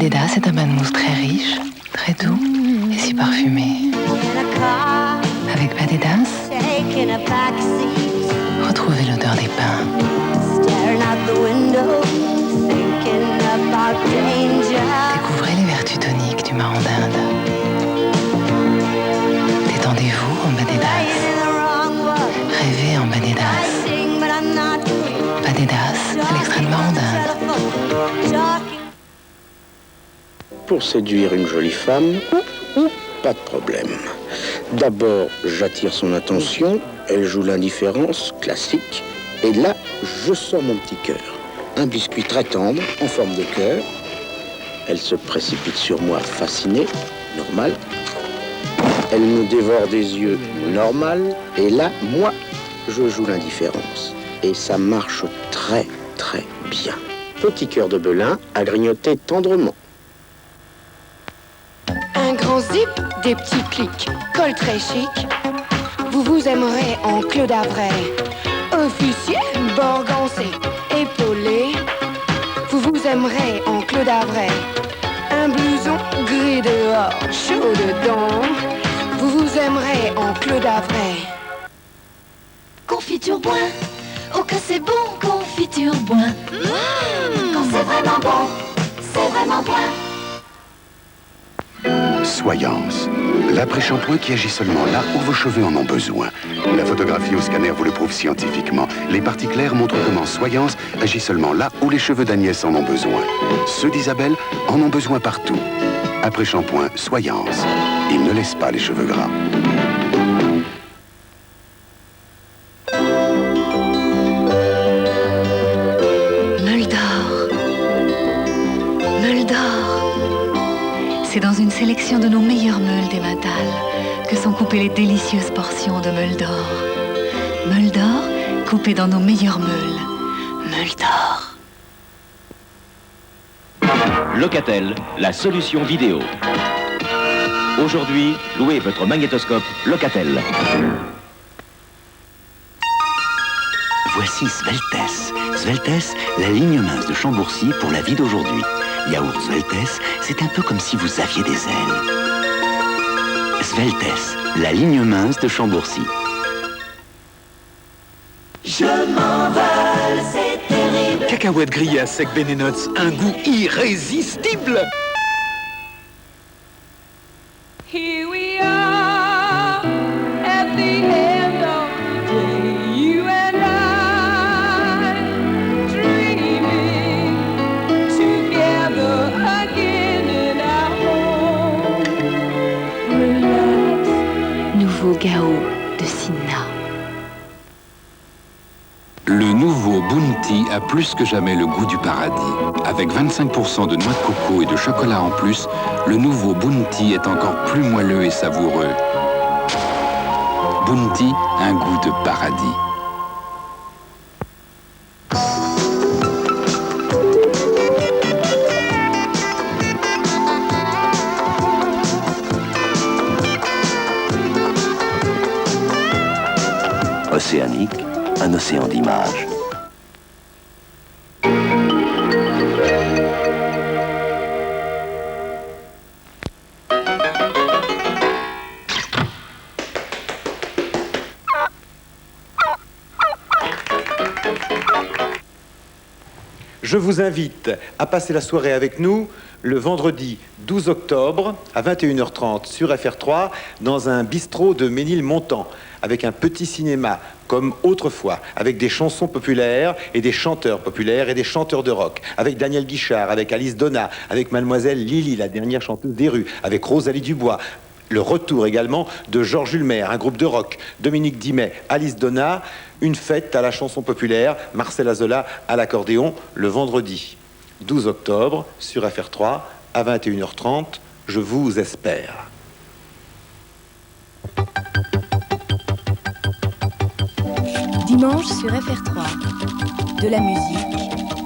Mbadeda, c'est un bain de mousse très riche, très doux et si parfumé. Avec Badedas, retrouvez l'odeur des pins. Découvrez les vertus toniques du marron d'Inde. Détendez-vous en Badedas. Rêvez en Badedas. Badedas, c'est l'extrait de marron d'Inde. Pour séduire une jolie femme, pas de problème. D'abord, j'attire son attention, elle joue l'indifférence, classique, et là, je sors mon petit cœur. Un biscuit très tendre, en forme de cœur. Elle se précipite sur moi, fascinée, normal. Elle me dévore des yeux, normal. Et là, moi, je joue l'indifférence. Et ça marche très, très bien. Petit cœur de Belin à grignoter tendrement. Un grand zip, des petits clics, col très chic. Vous vous aimerez en Claude Avray. Officier, borgancé, épaulé. Vous vous aimerez en Claude Avray. Un blouson gris dehors, chaud dedans. Vous vous aimerez en Claude Avray. Confiture Boin, oh que c'est bon, confiture Boin. Quand c'est vraiment bon, c'est vraiment Boin. Soyance, l'après-shampoing qui agit seulement là où vos cheveux en ont besoin. La photographie au scanner vous le prouve scientifiquement. Les parties claires montrent comment Soyance agit seulement là où les cheveux d'Agnès en ont besoin. Ceux d'Isabelle en ont besoin partout. Après-shampoing Soyance, il ne laisse pas les cheveux gras. C'est dans une sélection de nos meilleurs meules d'Emmental que sont coupées les délicieuses portions de meules d'or. Meules d'or coupées dans nos meilleurs meules. Meules d'or. Locatel, la solution vidéo. Aujourd'hui, louez votre magnétoscope Locatel. Voici Sveltes. Sveltes, la ligne mince de Chambourcy pour la vie d'aujourd'hui. Yaourt Sveltes, c'est un peu comme si vous aviez des ailes. Sveltes, la ligne mince de Chambourcy. Je m'envole, c'est terrible. Cacahuètes grillées à sec Ben & Nuts, un goût irrésistible. Here we are at the end of the day, you and I dreaming together again in our home. Relax. Nouveau Gao de Sinna. Le nouveau Bounty a plus que jamais le goût du paradis. Avec 25% de noix de coco et de chocolat en plus, le nouveau Bounty est encore plus moelleux et savoureux. Bounty, un goût de paradis. Océanique, un océan d'images. Je vous invite à passer la soirée avec nous le vendredi 12 octobre à 21h30 sur FR3 dans un bistrot de Ménilmontant avec un petit cinéma comme autrefois, avec des chansons populaires et des chanteurs populaires et des chanteurs de rock, avec Daniel Guichard, avec Alice Donna, avec Mademoiselle Lily, la dernière chanteuse des rues, avec Rosalie Dubois. Le retour également de Georges Ulmer, un groupe de rock, Dominique Dimet, Alice Donna, une fête à la chanson populaire, Marcel Azola à l'accordéon, le vendredi 12 octobre sur FR3 à 21h30. Je vous espère. Dimanche sur FR3, de la musique,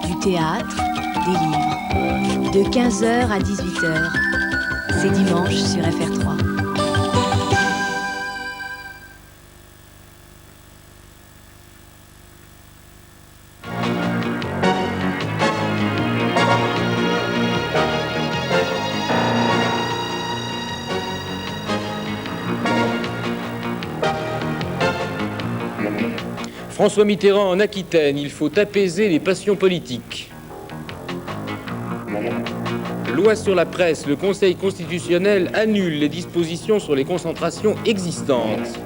du théâtre, des livres. De 15h à 18h, c'est dimanche sur FR3. François Mitterrand en Aquitaine, il faut apaiser les passions politiques. Loi sur la presse, le Conseil constitutionnel annule les dispositions sur les concentrations existantes.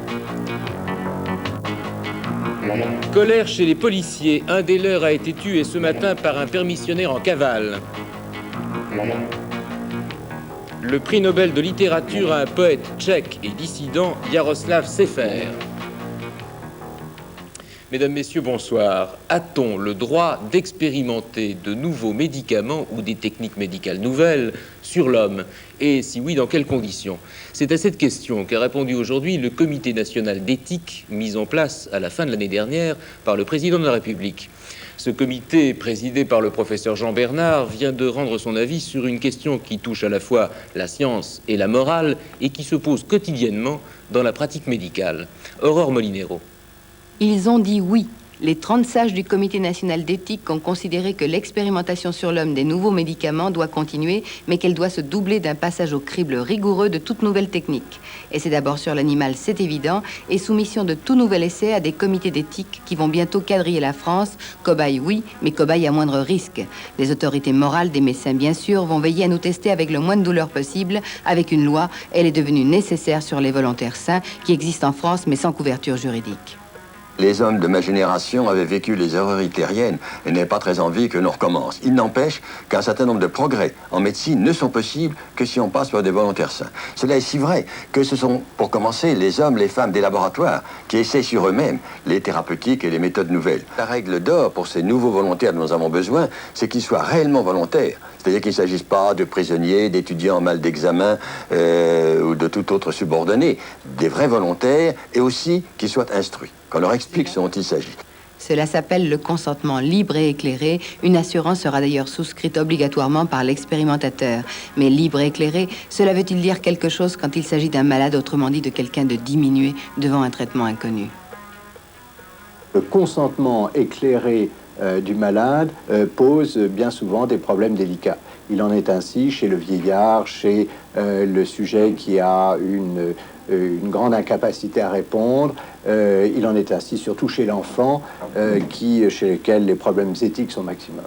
Colère chez les policiers, un des leurs a été tué ce matin par un permissionnaire en cavale. Le prix Nobel de littérature à un poète tchèque et dissident, Jaroslav Sefer. Mesdames, Messieurs, bonsoir. A-t-on le droit d'expérimenter de nouveaux médicaments ou des techniques médicales nouvelles sur l'homme? Et si oui, dans quelles conditions? C'est à cette question qu'a répondu aujourd'hui le Comité national d'éthique mis en place à la fin de l'année dernière par le Président de la République. Ce comité, présidé par le professeur Jean Bernard, vient de rendre son avis sur une question qui touche à la fois la science et la morale et qui se pose quotidiennement dans la pratique médicale. Aurore Molinero. Ils ont dit oui. Les 30 sages du Comité national d'éthique ont considéré que l'expérimentation sur l'homme des nouveaux médicaments doit continuer, mais qu'elle doit se doubler d'un passage au crible rigoureux de toute nouvelle technique. Et c'est d'abord sur l'animal, c'est évident, et soumission de tout nouvel essai à des comités d'éthique qui vont bientôt quadriller la France. Cobaye, oui, mais cobaye à moindre risque. Les autorités morales, des médecins bien sûr, vont veiller à nous tester avec le moins de douleur possible. Avec une loi, elle est devenue nécessaire sur les volontaires sains qui existent en France, mais sans couverture juridique. Les hommes de ma génération avaient vécu les horreurs hitlériennes et n'avaient pas très envie que l'on recommence. Il n'empêche qu'un certain nombre de progrès en médecine ne sont possibles que si on passe par des volontaires sains. Cela est si vrai que ce sont, pour commencer, les hommes, les femmes des laboratoires qui essaient sur eux-mêmes les thérapeutiques et les méthodes nouvelles. La règle d'or pour ces nouveaux volontaires dont nous avons besoin, c'est qu'ils soient réellement volontaires. C'est-à-dire qu'il ne s'agisse pas de prisonniers, d'étudiants en mal d'examen ou de tout autre subordonné. Des vrais volontaires et aussi qu'ils soient instruits, qu'on leur explique ce dont il s'agit. Cela s'appelle le consentement libre et éclairé. Une assurance sera d'ailleurs souscrite obligatoirement par l'expérimentateur. Mais libre et éclairé, cela veut-il dire quelque chose quand il s'agit d'un malade, autrement dit de quelqu'un de diminué devant un traitement inconnu? Le consentement éclairé du malade pose bien souvent des problèmes délicats. Il en est ainsi chez le vieillard, chez le sujet qui a une grande incapacité à répondre. Il en est ainsi surtout chez l'enfant, chez lequel les problèmes éthiques sont maximum.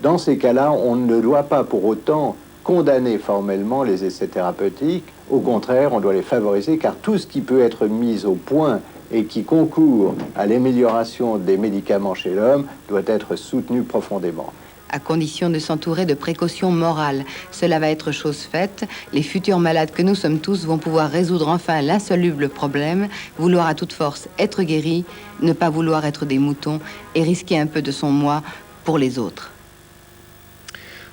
Dans ces cas-là, on ne doit pas pour autant condamner formellement les essais thérapeutiques. Au contraire, on doit les favoriser, car tout ce qui peut être mis au point et qui concourt à l'amélioration des médicaments chez l'homme doit être soutenu profondément. À condition de s'entourer de précautions morales. Cela va être chose faite. Les futurs malades que nous sommes tous vont pouvoir résoudre enfin l'insoluble problème, vouloir à toute force être guéri, ne pas vouloir être des moutons et risquer un peu de son moi pour les autres.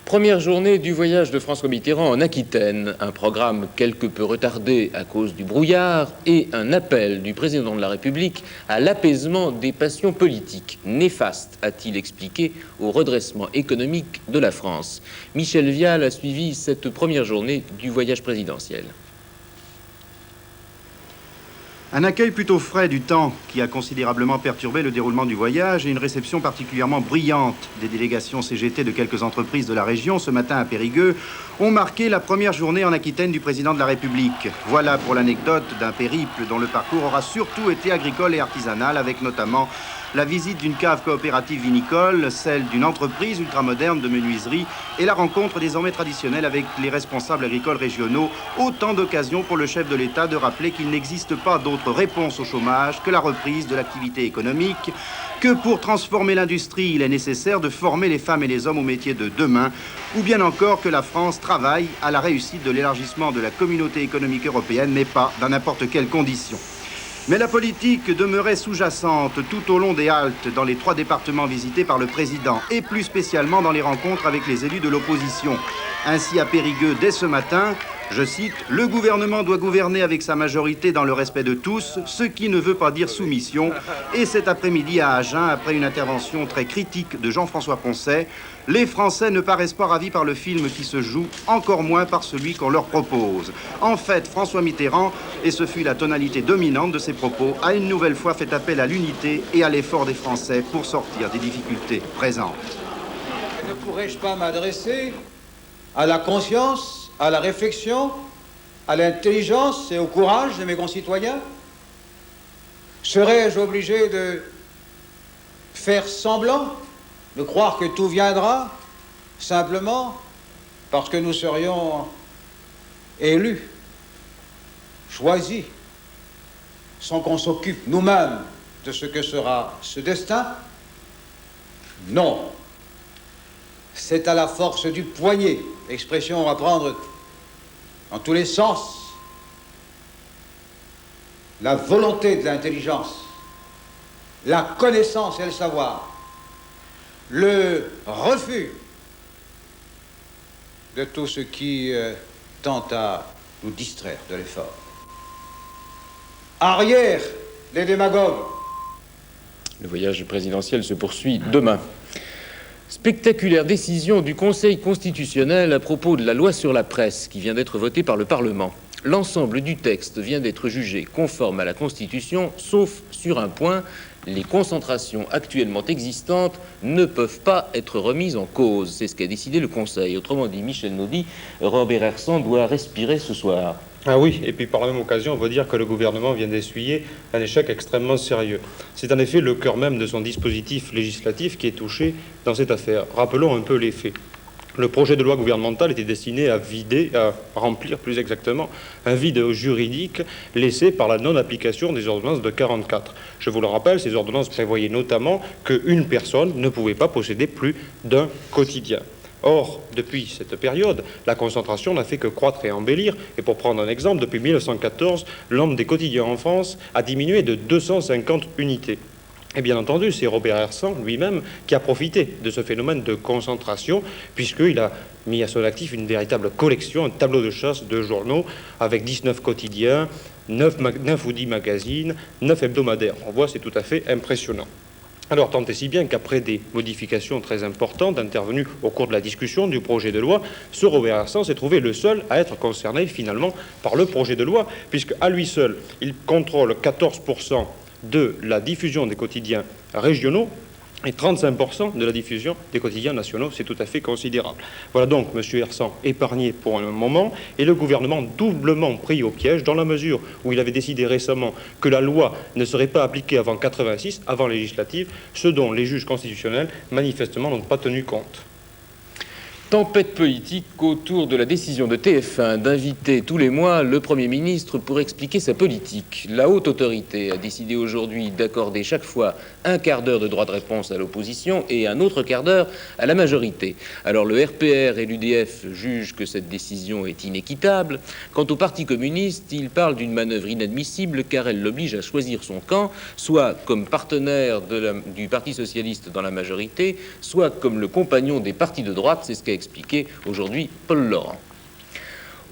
Première journée du voyage de François Mitterrand en Aquitaine, un programme quelque peu retardé à cause du brouillard et un appel du président de la République à l'apaisement des passions politiques, néfastes, a-t-il expliqué, au redressement économique de la France. Michel Vial a suivi cette première journée du voyage présidentiel. Un accueil plutôt frais du temps qui a considérablement perturbé le déroulement du voyage et une réception particulièrement brillante des délégations CGT de quelques entreprises de la région ce matin à Périgueux ont marqué la première journée en Aquitaine du président de la République. Voilà pour l'anecdote d'un périple dont le parcours aura surtout été agricole et artisanal, avec notamment la visite d'une cave coopérative vinicole, celle d'une entreprise ultramoderne de menuiserie et la rencontre désormais traditionnelle avec les responsables agricoles régionaux. Autant d'occasions pour le chef de l'État de rappeler qu'il n'existe pas d'autre réponse au chômage que la reprise de l'activité économique, que pour transformer l'industrie, il est nécessaire de former les femmes et les hommes aux métiers de demain, ou bien encore que la France travaille à la réussite de l'élargissement de la communauté économique européenne, mais pas dans n'importe quelle condition. Mais la politique demeurait sous-jacente tout au long des haltes dans les 3 départements visités par le président, et plus spécialement dans les rencontres avec les élus de l'opposition. Ainsi à Périgueux, dès ce matin, je cite, « Le gouvernement doit gouverner avec sa majorité dans le respect de tous, ce qui ne veut pas dire soumission. » Et cet après-midi à Agen, après une intervention très critique de Jean-François Poncet, « Les Français ne paraissent pas ravis par le film qui se joue, encore moins par celui qu'on leur propose. » En fait, François Mitterrand, et ce fut la tonalité dominante de ses propos, a une nouvelle fois fait appel à l'unité et à l'effort des Français pour sortir des difficultés présentes. Ne pourrais-je pas m'adresser à la conscience, à la réflexion, à l'intelligence et au courage de mes concitoyens? Serais-je obligé de faire semblant de croire que tout viendra simplement parce que nous serions élus, choisis, sans qu'on s'occupe nous-mêmes de ce que sera ce destin? Non. C'est à la force du poignet, expression à prendre dans tous les sens, la volonté de l'intelligence, la connaissance et le savoir, le refus de tout ce qui tente à nous distraire de l'effort. Arrière les démagogues. Le voyage présidentiel se poursuit demain. Spectaculaire décision du Conseil constitutionnel à propos de la loi sur la presse qui vient d'être votée par le Parlement. L'ensemble du texte vient d'être jugé conforme à la Constitution, sauf sur un point, les concentrations actuellement existantes ne peuvent pas être remises en cause. C'est ce qu'a décidé le Conseil. Autrement dit, Michel Naudy, Robert Hersan doit respirer ce soir. Ah oui, et puis par la même occasion, on peut dire que le gouvernement vient d'essuyer un échec extrêmement sérieux. C'est en effet le cœur même de son dispositif législatif qui est touché dans cette affaire. Rappelons un peu les faits. Le projet de loi gouvernemental était destiné à remplir plus exactement, un vide juridique laissé par la non-application des ordonnances de 1944. Je vous le rappelle, ces ordonnances prévoyaient notamment qu'une personne ne pouvait pas posséder plus d'un quotidien. Or, depuis cette période, la concentration n'a fait que croître et embellir. Et pour prendre un exemple, depuis 1914, le nombre des quotidiens en France a diminué de 250 unités. Et bien entendu, c'est Robert Hersan lui-même qui a profité de ce phénomène de concentration, puisqu'il a mis à son actif une véritable collection, un tableau de chasse de journaux avec 19 quotidiens, 9 ou 10 magazines, 9 hebdomadaires. On voit, c'est tout à fait impressionnant. Alors, tant et si bien qu'après des modifications très importantes intervenues au cours de la discussion du projet de loi, ce Robert Hersan s'est trouvé le seul à être concerné finalement par le projet de loi, puisque à lui seul, il contrôle 14% de la diffusion des quotidiens régionaux et 35% de la diffusion des quotidiens nationaux. C'est tout à fait considérable. Voilà donc M. Hersan épargné pour un moment et le gouvernement doublement pris au piège dans la mesure où il avait décidé récemment que la loi ne serait pas appliquée avant 86, avant législative, ce dont les juges constitutionnels manifestement n'ont pas tenu compte. Tempête politique autour de la décision de TF1 d'inviter tous les mois le Premier ministre pour expliquer sa politique. La haute autorité a décidé aujourd'hui d'accorder chaque fois un quart d'heure de droit de réponse à l'opposition et un autre quart d'heure à la majorité. Alors le RPR et l'UDF jugent que cette décision est inéquitable. Quant au Parti communiste, il parle d'une manœuvre inadmissible car elle l'oblige à choisir son camp, soit comme partenaire du Parti socialiste dans la majorité, soit comme le compagnon des partis de droite. C'est ce qu'a expliqué aujourd'hui Paul Laurent.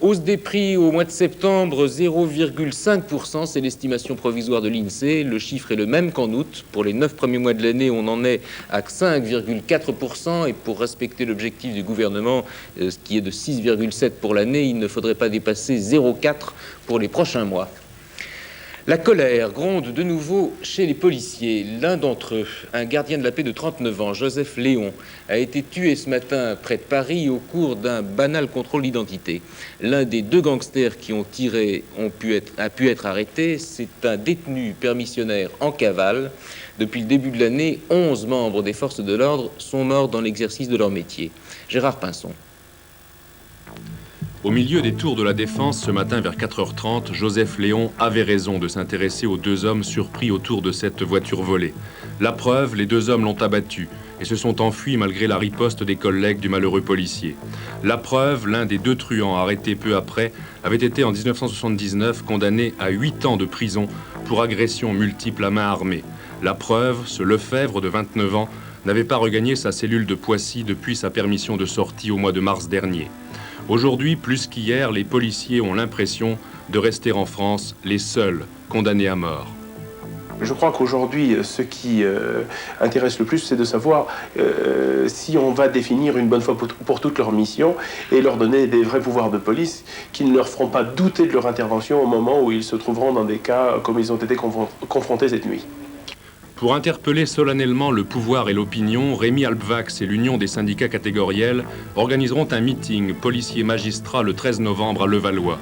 Hausse des prix au mois de septembre, 0,5%, c'est l'estimation provisoire de l'INSEE. Le chiffre est le même qu'en août. Pour les 9 premiers mois de l'année, on en est à 5,4%. Et pour respecter l'objectif du gouvernement, ce qui est de 6,7% pour l'année, il ne faudrait pas dépasser 0,4% pour les prochains mois. La colère gronde de nouveau chez les policiers. L'un d'entre eux, un gardien de la paix de 39 ans, Joseph Léon, a été tué ce matin près de Paris au cours d'un banal contrôle d'identité. L'un des deux gangsters qui ont tiré a pu être arrêté. C'est un détenu permissionnaire en cavale. Depuis le début de l'année, 11 membres des forces de l'ordre sont morts dans l'exercice de leur métier. Gérard Pinson. Au milieu des tours de la Défense, ce matin vers 4h30, Joseph Léon avait raison de s'intéresser aux deux hommes surpris autour de cette voiture volée. La preuve, les deux hommes l'ont abattu et se sont enfuis malgré la riposte des collègues du malheureux policier. La preuve, l'un des deux truands arrêtés peu après avait été en 1979 condamné à 8 ans de prison pour agression multiple à main armée. La preuve, ce Lefebvre de 29 ans n'avait pas regagné sa cellule de Poissy depuis sa permission de sortie au mois de mars dernier. Aujourd'hui, plus qu'hier, les policiers ont l'impression de rester en France les seuls condamnés à mort. Je crois qu'aujourd'hui, ce qui intéresse le plus, c'est de savoir si on va définir une bonne fois pour toutes leur mission et leur donner des vrais pouvoirs de police qui ne leur feront pas douter de leur intervention au moment où ils se trouveront dans des cas comme ils ont été confrontés cette nuit. Pour interpeller solennellement le pouvoir et l'opinion, Rémi Albvax et l'Union des syndicats catégoriels organiseront un meeting policier-magistrat le 13 novembre à Levallois.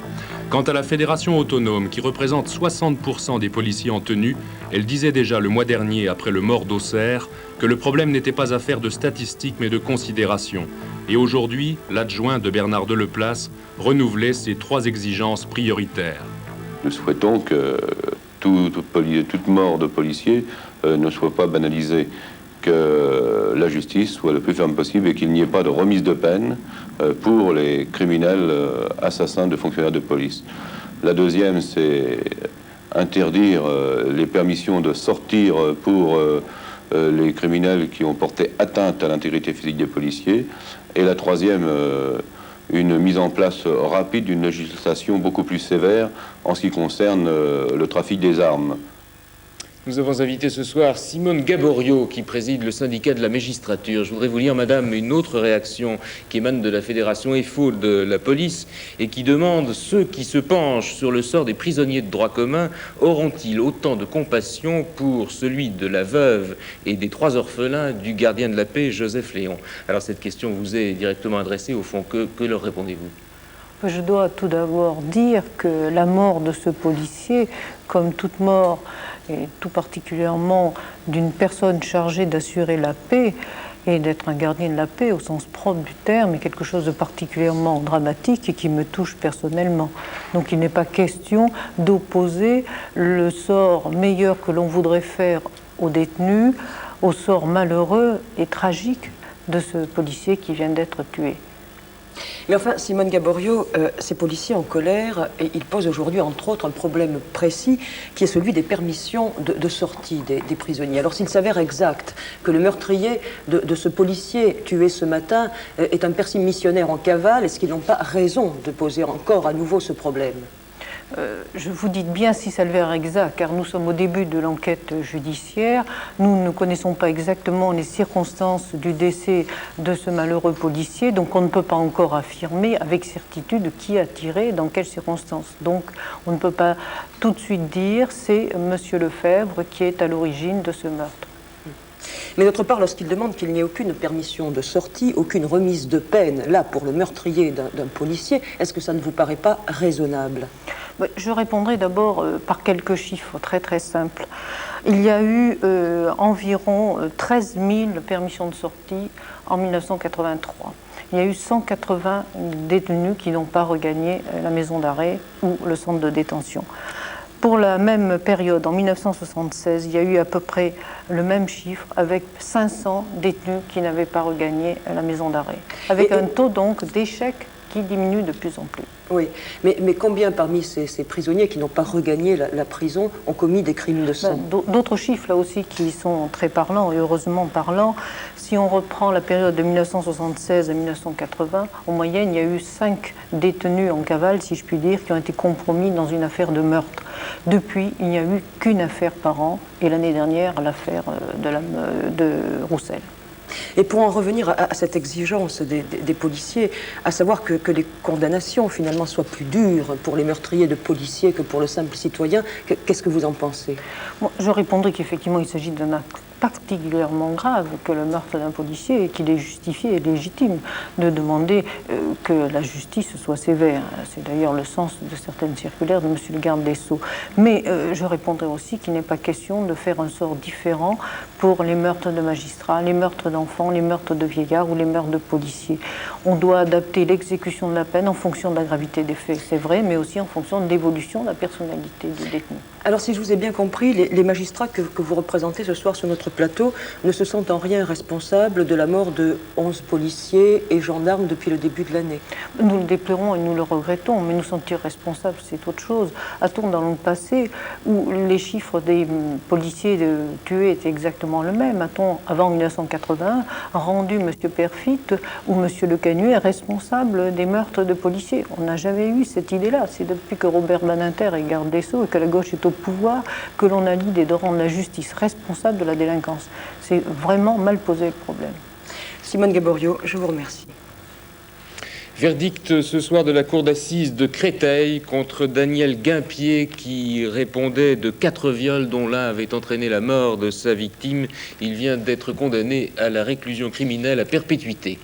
Quant à la Fédération autonome, qui représente 60% des policiers en tenue, elle disait déjà le mois dernier, après le mort d'Auxerre, que le problème n'était pas affaire de statistiques mais de considération. Et aujourd'hui, l'adjoint de Bernard Deleplace renouvelait ces 3 exigences prioritaires. Nous souhaitons que toute mort de policier ne soit pas banalisée, que la justice soit le plus ferme possible et qu'il n'y ait pas de remise de peine pour les criminels assassins de fonctionnaires de police. La deuxième, c'est interdire les permissions de sortir pour les criminels qui ont porté atteinte à l'intégrité physique des policiers. Et la troisième, une mise en place rapide d'une législation beaucoup plus sévère en ce qui concerne le trafic des armes. Nous avons invité ce soir Simone Gaborio, qui préside le syndicat de la magistrature. Je voudrais vous lire, madame, une autre réaction qui émane de la Fédération EFO de la police et qui demande: ceux qui se penchent sur le sort des prisonniers de droit commun auront-ils autant de compassion pour celui de la veuve et des 3 orphelins du gardien de la paix, Joseph Léon? Alors cette question vous est directement adressée. Au fond, que leur répondez-vous? Je dois tout d'abord dire que la mort de ce policier, comme toute mort, et tout particulièrement d'une personne chargée d'assurer la paix et d'être un gardien de la paix au sens propre du terme, est quelque chose de particulièrement dramatique et qui me touche personnellement. Donc il n'est pas question d'opposer le sort meilleur que l'on voudrait faire aux détenus au sort malheureux et tragique de ce policier qui vient d'être tué. Mais enfin, Simone Gaborio, ces policiers en colère, et ils posent aujourd'hui, entre autres, un problème précis, qui est celui des permissions de sortie des prisonniers. Alors, s'il s'avère exact que le meurtrier de ce policier tué ce matin est un permissionnaire en cavale, est-ce qu'ils n'ont pas raison de poser encore à nouveau ce problème ? Je vous dis bien si ça s'avère exact, car nous sommes au début de l'enquête judiciaire. Nous ne connaissons pas exactement les circonstances du décès de ce malheureux policier, donc on ne peut pas encore affirmer avec certitude qui a tiré, dans quelles circonstances. Donc on ne peut pas tout de suite dire c'est Monsieur Lefebvre qui est à l'origine de ce meurtre. Mais d'autre part, lorsqu'il demande qu'il n'y ait aucune permission de sortie, aucune remise de peine, là, pour le meurtrier d'un policier, est-ce que ça ne vous paraît pas raisonnable ? Je répondrai d'abord par quelques chiffres très très simples. Il y a eu environ 13 000 permissions de sortie en 1983. Il y a eu 180 détenus qui n'ont pas regagné la maison d'arrêt ou le centre de détention. Pour la même période, en 1976, il y a eu à peu près le même chiffre avec 500 détenus qui n'avaient pas regagné la maison d'arrêt, avec un taux donc d'échec qui diminue de plus en plus. Oui, mais combien parmi ces prisonniers qui n'ont pas regagné la prison ont commis des crimes de sang ? D'autres chiffres là aussi qui sont très parlants et heureusement parlants. Si on reprend la période de 1976 à 1980, en moyenne, il y a eu 5 détenus en cavale, si je puis dire, qui ont été compromis dans une affaire de meurtre. Depuis, il n'y a eu qu'une affaire par an, et l'année dernière, l'affaire de Roussel. Et pour en revenir à cette exigence des policiers, à savoir que les condamnations finalement soient plus dures pour les meurtriers de policiers que pour le simple citoyen, qu'est-ce que vous en pensez ? Je répondrai qu'effectivement il s'agit d'un acte particulièrement grave que le meurtre d'un policier et qu'il est justifié et légitime de demander que la justice soit sévère. C'est d'ailleurs le sens de certaines circulaires de Monsieur le garde des Sceaux. Mais je répondrai aussi qu'il n'est pas question de faire un sort différent pour les meurtres de magistrats, les meurtres d'enfants, les meurtres de vieillards ou les meurtres de policiers. On doit adapter l'exécution de la peine en fonction de la gravité des faits, c'est vrai, mais aussi en fonction de l'évolution de la personnalité du détenu. Alors, si je vous ai bien compris, les magistrats que vous représentez ce soir sur notre plateau ne se sentent en rien responsables de la mort de 11 policiers et gendarmes depuis le début de l'année. Nous le déplorons et nous le regrettons, mais nous sentir responsables, c'est autre chose. A-t-on dans le passé où les chiffres des policiers tués étaient exactement le même? A-t-on, avant 1981, rendu M. Perfit ou M. Le Canuet responsable des meurtres de policiers? On n'a jamais eu cette idée-là. C'est depuis que Robert Badinter est garde des Sceaux et que la gauche est au pouvoir que l'on a l'idée de rendre la justice responsable de la délinquance. C'est vraiment mal posé le problème. Simone Gaborio, je vous remercie. Verdict ce soir de la cour d'assises de Créteil contre Daniel Guimpier qui répondait de 4 viols dont l'un avait entraîné la mort de sa victime. Il vient d'être condamné à la réclusion criminelle à perpétuité.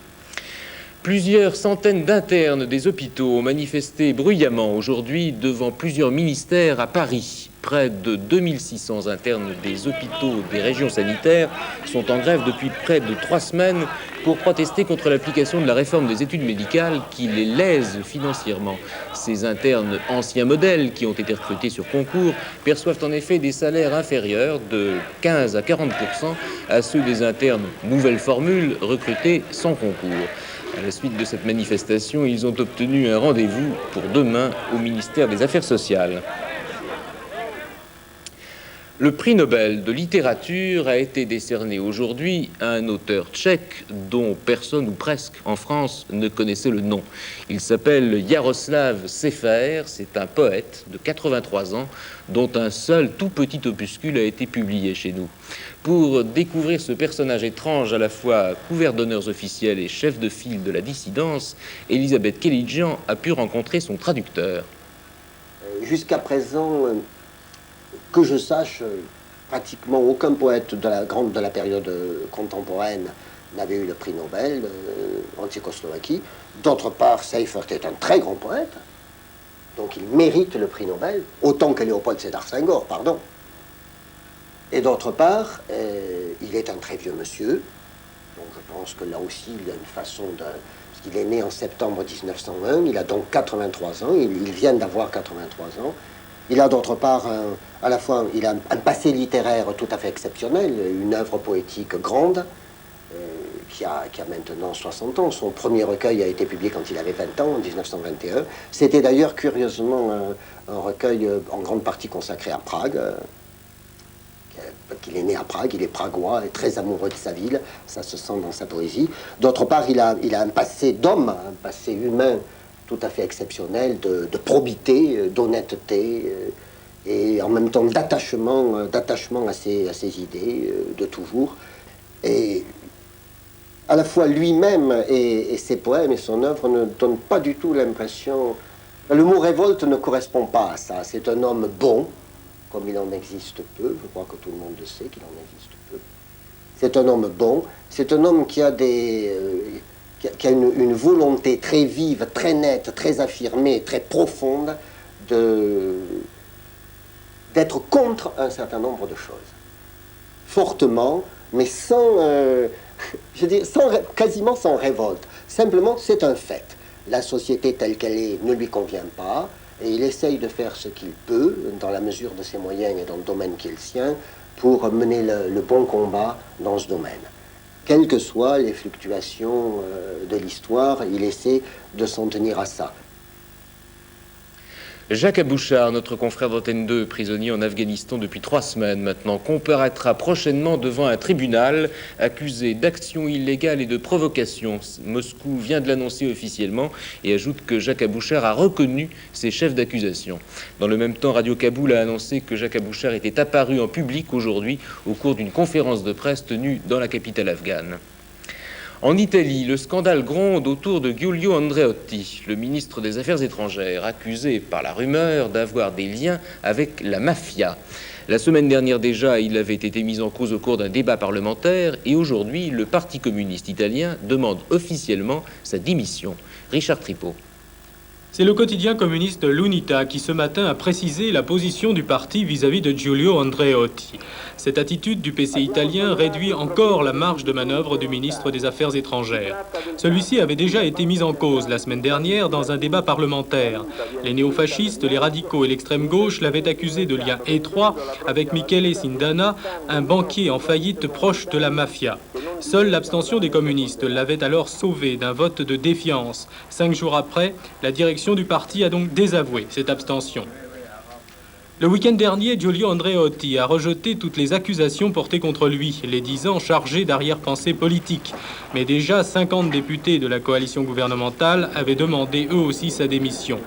Plusieurs centaines d'internes des hôpitaux ont manifesté bruyamment aujourd'hui devant plusieurs ministères à Paris. Près de 2600 internes des hôpitaux des régions sanitaires sont en grève depuis près de 3 semaines pour protester contre l'application de la réforme des études médicales qui les lèse financièrement. Ces internes anciens modèles qui ont été recrutés sur concours perçoivent en effet des salaires inférieurs de 15 à 40% à ceux des internes nouvelle formule recrutés sans concours. À la suite de cette manifestation, ils ont obtenu un rendez-vous pour demain au ministère des Affaires sociales. Le prix Nobel de littérature a été décerné aujourd'hui à un auteur tchèque dont personne ou presque en France ne connaissait le nom. Il s'appelle Jaroslav Sefer, c'est un poète de 83 ans dont un seul tout petit opuscule a été publié chez nous. Pour découvrir ce personnage étrange à la fois couvert d'honneurs officiels et chef de file de la dissidence, Elisabeth Kelidjian a pu rencontrer son traducteur. Jusqu'à présent, que je sache, pratiquement aucun poète de la période contemporaine n'avait eu le prix Nobel en Tchécoslovaquie. D'autre part, Seifert est un très grand poète, donc il mérite le prix Nobel, autant que Léopold Sédar Senghor, pardon. Et d'autre part, il est un très vieux monsieur, donc je pense que là aussi, il y a une façon de... Parce qu'il est né en septembre 1901, il a donc 83 ans, il vient d'avoir 83 ans. Il a d'autre part, à la fois, il a un passé littéraire tout à fait exceptionnel, une œuvre poétique grande, qui a maintenant 60 ans. Son premier recueil a été publié quand il avait 20 ans, en 1921. C'était d'ailleurs, curieusement, un recueil en grande partie consacré à Prague. Il est né à Prague, il est pragois et très amoureux de sa ville, ça se sent dans sa poésie. D'autre part, il a un passé d'homme, un passé humain tout à fait exceptionnel, de probité, d'honnêteté et en même temps d'attachement à ses idées de toujours. Et à la fois lui-même et ses poèmes et son œuvre ne donnent pas du tout l'impression... Le mot révolte ne correspond pas à ça. C'est un homme bon, comme il en existe peu. Je crois que tout le monde le sait qu'il en existe peu. C'est un homme bon. C'est un homme qui a qui a une volonté très vive, très nette, très affirmée, très profonde d'être contre un certain nombre de choses. Fortement, mais quasiment sans révolte. Simplement, c'est un fait. La société telle qu'elle est ne lui convient pas, et il essaye de faire ce qu'il peut, dans la mesure de ses moyens et dans le domaine qui est le sien, pour mener le bon combat dans ce domaine. Quelles que soient les fluctuations de l'histoire, il essaie de s'en tenir à ça. Jacques Abouchar, notre confrère d'Antenne 2, prisonnier en Afghanistan depuis 3 semaines maintenant, comparaîtra prochainement devant un tribunal accusé d'action illégale et de provocation. Moscou vient de l'annoncer officiellement et ajoute que Jacques Abouchar a reconnu ses chefs d'accusation. Dans le même temps, Radio Kaboul a annoncé que Jacques Abouchar était apparu en public aujourd'hui au cours d'une conférence de presse tenue dans la capitale afghane. En Italie, le scandale gronde autour de Giulio Andreotti, le ministre des Affaires étrangères, accusé par la rumeur d'avoir des liens avec la mafia. La semaine dernière déjà, il avait été mis en cause au cours d'un débat parlementaire et aujourd'hui, le Parti communiste italien demande officiellement sa démission. Richard Tripot. C'est le quotidien communiste L'Unità qui ce matin a précisé la position du parti vis-à-vis de Giulio Andreotti. Cette attitude du PC italien réduit encore la marge de manœuvre du ministre des Affaires étrangères. Celui-ci avait déjà été mis en cause la semaine dernière dans un débat parlementaire. Les néofascistes, les radicaux et l'extrême gauche l'avaient accusé de liens étroits avec Michele Sindana, un banquier en faillite proche de la mafia. Seule l'abstention des communistes l'avait alors sauvé d'un vote de défiance. 5 jours après, la direction du parti a donc désavoué cette abstention. Le week-end dernier, Giulio Andreotti a rejeté toutes les accusations portées contre lui, les disant chargé d'arrière-pensée politique. Mais déjà 50 députés de la coalition gouvernementale avaient demandé eux aussi sa démission.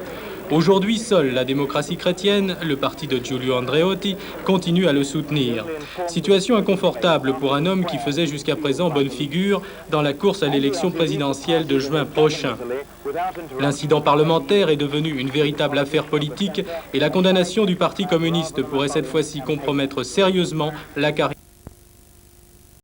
Aujourd'hui, seule la démocratie chrétienne, le parti de Giulio Andreotti, continue à le soutenir. Situation inconfortable pour un homme qui faisait jusqu'à présent bonne figure dans la course à l'élection présidentielle de juin prochain. L'incident parlementaire est devenu une véritable affaire politique et la condamnation du Parti communiste pourrait cette fois-ci compromettre sérieusement la carrière